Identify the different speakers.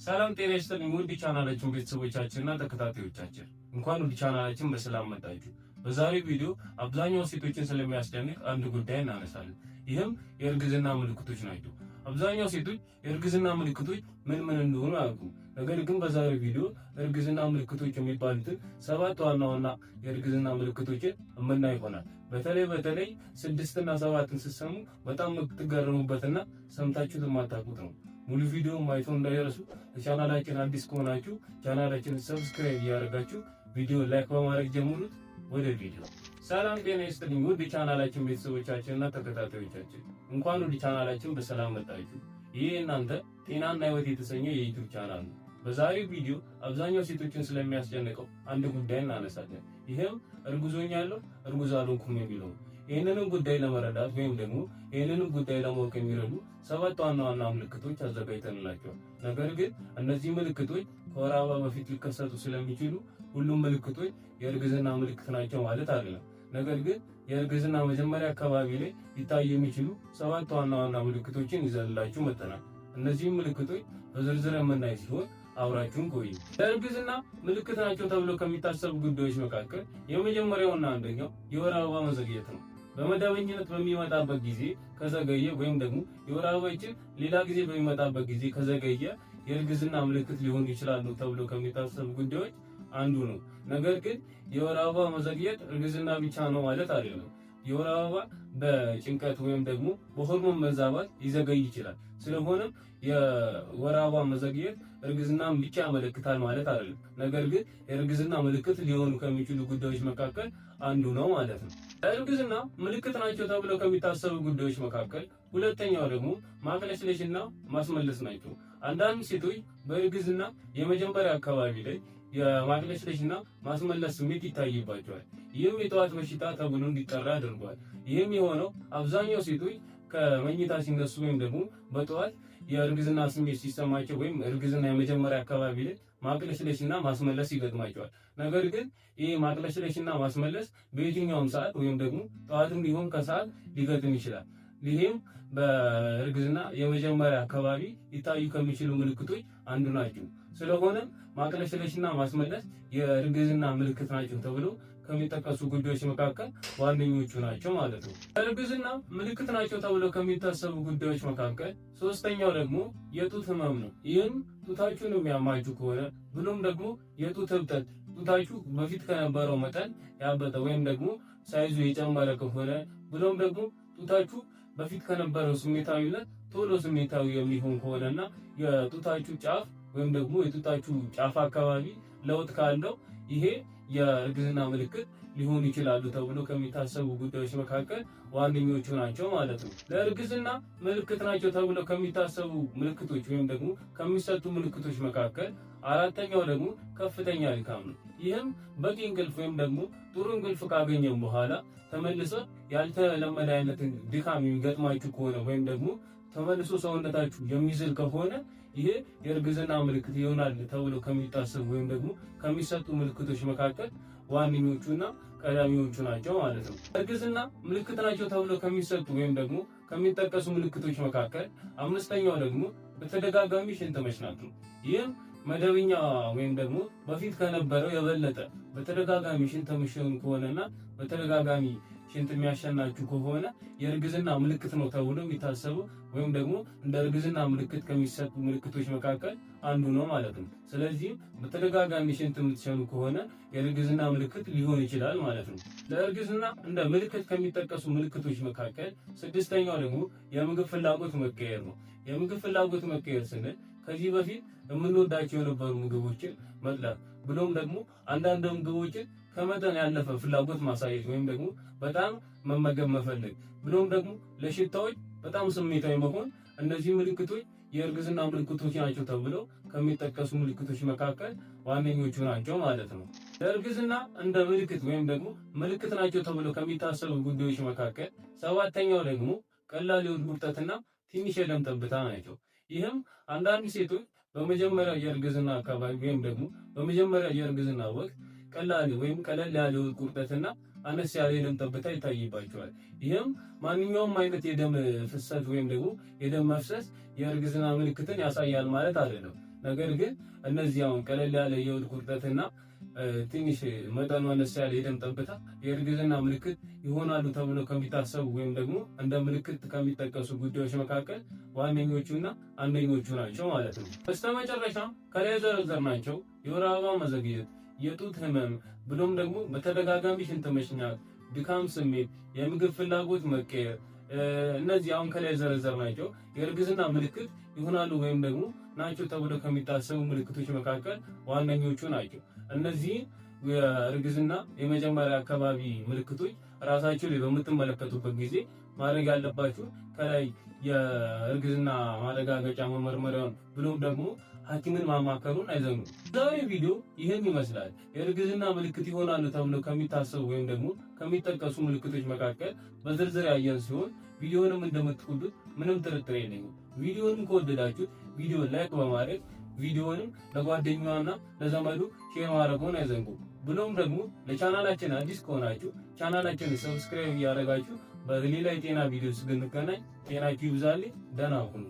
Speaker 1: ሰላም ጤና ይስጥልኝ ውድ ቻናላችን ቤተሰቦቻችንና ተከታታዮቻችን እንኳን ውድ ቻናላችን በሰላም መጣችሁ። በዛሬው ቪዲዮ አብዛኛው ሴቶችን ስለሚያስጨንቅ አንድ ጉዳይ እናነሳለን። ይህም የእርግዝና ምልክቶች ናቸው። አብዛኛው ሴቶች የእርግዝና ምልክቶች ምን እንደሆኑ አያውቁም። ነገር ግን በዛሬው ቪዲዮ እርግዝና ምልክቶች የሚባሉትን 7 ዋና ዋና የእርግዝና ምልክቶችን የምናይ ይሆናል። በተለይ 6 እና 7ን ስትሰሙ በጣም የምትገረሙበትና ሰምታችሁት የማታውቁት ነው። ሙሉ ቪዲዮ ማየት እንዳይረሱ። ለቻናላችን አዲስ ከሆናችሁ ቻናላችንን ሰብስክራይብ እያደረጋችሁ ቪዲዮ ላይክ በማድረግ ጀምሩት። ወደ ቪዲዮ። ሰላም ጤና ይስጥልኝ ውድ ቻናላችን ቤተሰቦቻችንና ተከታታዮቻችን እንኳን ወደ ቻናላችን በሰላም መጣችሁ። ይህ እናንተ ጤናና ህይወት የተሰኘ የዩቲዩብ ቻናል ነው። በዛሬው ቪዲዮ አብዛኛው ሴቶችን ስለሚያስጨንቀው አንድ ጉዳይ እናነሳለን። ይሄም እርጉዞኛለሁ እርጉዝ አልሆንኩም የሚለው። ይህንንም ጉዳይ ለመረዳት ወይም ደግሞ ይህንንም ጉዳይ ለማወቅ የሚረዱ 7 ዋና ዋና ምልክቶች አዘጋጅተንላቸዋል። ነገር ግን እነዚህ ምልክቶች ከወር አበባ በፊት ሊከሰቱ ስለሚችሉ ሁሉም ምልክቶች የእርግዝና ምልክት ናቸው ማለት አይደለም። ነገር ግን የእርግዝና መጀመሪያ አካባቢ ላይ ሊታዩ የሚችሉ 7 ዋና ዋና ምልክቶችን ይዘንላችሁ መጥተናል። እነዚህም ምልክቶች በዝርዝር የምናይ ሲሆን አብራችሁን ቆዩ። ለእርግዝና ምልክት ናቸው ተብሎ ከሚታሰቡ ጉዳዮች መካከል የመጀመሪያውና አንደኛው የወር አበባ መዘግየት ነው። በመደበኛነት በሚመጣበት ጊዜ ከዘገየ ወይም ደግሞ የወር አበባችን ሌላ ጊዜ በሚመጣበት ጊዜ ከዘገየ የእርግዝና ምልክት ሊሆኑ ይችላሉ ተብሎ ከሚታሰቡ ጉዳዮች አንዱ ነው። ነገር ግን የወር አበባ መዘግየት እርግዝና ብቻ ነው ማለት አይደለም። የወር አበባ በጭንቀት ወይም ደግሞ በሆርሞን መዛባት ሊዘገይ ይችላል። ስለሆነም የወር አበባ መዘግየት እርግዝናን ብቻ ያመለክታል ማለት አይደለም። ነገር ግን የእርግዝና ምልክት ሊሆኑ ከሚችሉ ጉዳዮች መካከል አንዱ ነው ማለት ነው። እርግዝና ምልክት ናቸው ተብለው ከሚታሰቡ ጉዳዮች መካከል ሁለተኛው ደግሞ ማቅለሽለሽና ማስመለስ ናቸው። አንዳንድ ሴቶች በእርግዝና የመጀመሪያ አካባቢ ላይ የማቅለሽለሽና ማስመለስ ስሜት ይታይባቸዋል። ይህም የጠዋት በሽታ ተብሎ እንዲጠራ አድርጓል። ይህም የሆነው አብዛኛው ሴቶች ከመኝታ ሲነሱ ወይም ደግሞ በጠዋት የእርግዝና ስሜት ሲሰማቸው ወይም እርግዝና የመጀመሪያ አካባቢ ላይ ማቅለሽለሽና ማስመለስ ይገጥማቸዋል። ነገር ግን ይህ ማቅለሽለሽና ማስመለስ በየትኛውም ሰዓት ወይም ደግሞ ጠዋትም ሊሆን ከሰዓት ሊገጥም ይችላል። ይህም በእርግዝና የመጀመሪያ አካባቢ ሊታዩ ከሚችሉ ምልክቶች አንዱ ናቸው። ስለሆነም ማቅለሽለሽና ማስመለስ የእርግዝና ምልክት ናቸው ተብሎ ከሚጠቀሱ ጉዳዮች መካከል ዋነኞቹ ናቸው ማለት ነው። እርግዝና ምልክት ናቸው ተብሎ ከሚታሰቡ ጉዳዮች መካከል ሶስተኛው ደግሞ የጡት ህመም ነው። ይህም ጡታችሁን የሚያማችሁ ከሆነ ብሎም ደግሞ የጡት እብጠት፣ ጡታችሁ በፊት ከነበረው መጠን ያበጠ ወይም ደግሞ ሳይዙ የጨመረ ከሆነ ብሎም ደግሞ ጡታችሁ በፊት ከነበረው ስሜታዊነት ቶሎ ስሜታዊ የሚሆን ከሆነና የጡታችሁ ጫፍ ወይም ደግሞ የጡታችሁ ጫፍ አካባቢ ለውጥ ካለው ይሄ የእርግዝና ምልክት ሊሆኑ ይችላሉ ተብሎ ከሚታሰቡ ጉዳዮች መካከል ዋነኞቹ ናቸው ማለት ነው። ለእርግዝና ምልክት ናቸው ተብሎ ከሚታሰቡ ምልክቶች ወይም ደግሞ ከሚሰጡ ምልክቶች መካከል አራተኛው ደግሞ ከፍተኛ ድካም ነው። ይህም በቂ እንቅልፍ ወይም ደግሞ ጥሩ እንቅልፍ ካገኘም በኋላ ተመልሶ ያልተለመደ አይነት ድካም የሚገጥማችሁ ከሆነ ወይም ደግሞ ተመልሶ ሰውነታችሁ የሚዝል ከሆነ ይሄ የእርግዝና ምልክት ይሆናል ተብሎ ከሚታሰቡ ወይም ደግሞ ከሚሰጡ ምልክቶች መካከል ዋነኞቹና ቀዳሚዎቹ ናቸው ማለት ነው። እርግዝና ምልክት ናቸው ተብሎ ከሚሰጡ ወይም ደግሞ ከሚጠቀሱ ምልክቶች መካከል አምስተኛው ደግሞ በተደጋጋሚ ሽንት መሽናት ነው። ይህም መደበኛ ወይም ደግሞ በፊት ከነበረው የበለጠ በተደጋጋሚ ሽንት የምትሸኑ ከሆነና በተደጋጋሚ ሽንት የሚያሸናችሁ ከሆነ የእርግዝና ምልክት ነው ተብሎ የሚታሰቡ ወይም ደግሞ እንደ እርግዝና ምልክት ከሚሰጡ ምልክቶች መካከል አንዱ ነው ማለት ነው። ስለዚህም በተደጋጋሚ ሽንት የምትሸኑ ከሆነ የእርግዝና ምልክት ሊሆን ይችላል ማለት ነው። ለእርግዝና እንደ ምልክት ከሚጠቀሱ ምልክቶች መካከል ስድስተኛው ደግሞ የምግብ ፍላጎት መቀየር ነው። የምግብ ፍላጎት መቀየር ስንል ከዚህ በፊት የምንወዳቸው የነበሩ ምግቦችን መጥላት ብሎም ደግሞ አንዳንድ ምግቦችን ከመጠን ያለፈ ፍላጎት ማሳየት ወይም ደግሞ በጣም መመገብ መፈለግ ብሎም ደግሞ ለሽታዎች በጣም ስሜታዊ መሆን፣ እነዚህ ምልክቶች የእርግዝና ምልክቶች ናቸው ተብለው ከሚጠቀሱ ምልክቶች መካከል ዋነኞቹ ናቸው ማለት ነው። ለእርግዝና እንደ ምልክት ወይም ደግሞ ምልክት ናቸው ተብለው ከሚታሰቡ ጉዳዮች መካከል ሰባተኛው ደግሞ ቀላል የሆድ ቁርጠትና ትንሽ የደም ጠብታ ናቸው። ይህም አንዳንድ ሴቶች በመጀመሪያ የእርግዝና አካባቢ ወይም ደግሞ በመጀመሪያ የእርግዝና ወቅት ቀለል ያለ ቁርጠትና አነስ ያለ የደም ጠብታ ይታይባቸዋል። ይህም ማንኛውም አይነት የደም ፍሰት ወይም ደግሞ የደም መፍሰስ የእርግዝና ምልክትን ያሳያል ማለት አይደለም። ነገር ግን እነዚህ አሁን ቀለል ያለ የሆድ ቁርጠትና ትንሽ መጠኑ አነስ ያለ የደም ጠብታ የእርግዝና ምልክት ይሆናሉ ተብሎ ከሚታሰቡ ወይም ደግሞ እንደ ምልክት ከሚጠቀሱ ጉዳዮች መካከል ዋነኞቹና አንደኞቹ ናቸው ማለት ነው። በስተመጨረሻም ከላይ የዘረዘርናቸው የወር አበባ መዘግየት፣ የጡት ህመም ብሎም ደግሞ በተደጋጋሚ ሽንት መሽናት፣ ድካም ስሜት፣ የምግብ ፍላጎት መቀየር እነዚህ አሁን ከላይ የዘረዘርናቸው የእርግዝና ምልክት ይሆናሉ ወይም ደግሞ ናቸው ተብሎ ከሚታሰቡ ምልክቶች መካከል ዋነኞቹ ናቸው። እነዚህ የእርግዝና የመጀመሪያ አካባቢ ምልክቶች ራሳችሁ ላይ በምትመለከቱበት ጊዜ ማድረግ ያለባችሁ ከላይ የእርግዝና ማረጋገጫ መመርመሪያውን ብሎም ደግሞ ሐኪምን ማማከሩን አይዘኑ። ዛሬ ቪዲዮ ይህን ይመስላል። የእርግዝና ምልክት ይሆናሉ ተብሎ ከሚታሰቡ ወይም ደግሞ ከሚጠቀሱ ምልክቶች መካከል በዝርዝር ያየን ሲሆን ቪዲዮንም እንደምትወዱት ምንም ጥርጥር የለኝም። ቪዲዮንም ከወደዳችሁ ቪዲዮ ላይክ በማድረግ ቪዲዮንም ለጓደኛዋና ለዘመዱ ሼር ማድረጉን አይዘንጉ። ብሎም ደግሞ ለቻናላችን አዲስ ከሆናችሁ ቻናላችንን ሰብስክራይብ እያደረጋችሁ በሌላ የጤና ቪዲዮ እስክንገናኝ ጤናችሁ ይብዛልኝ። ደህና ሁኑ።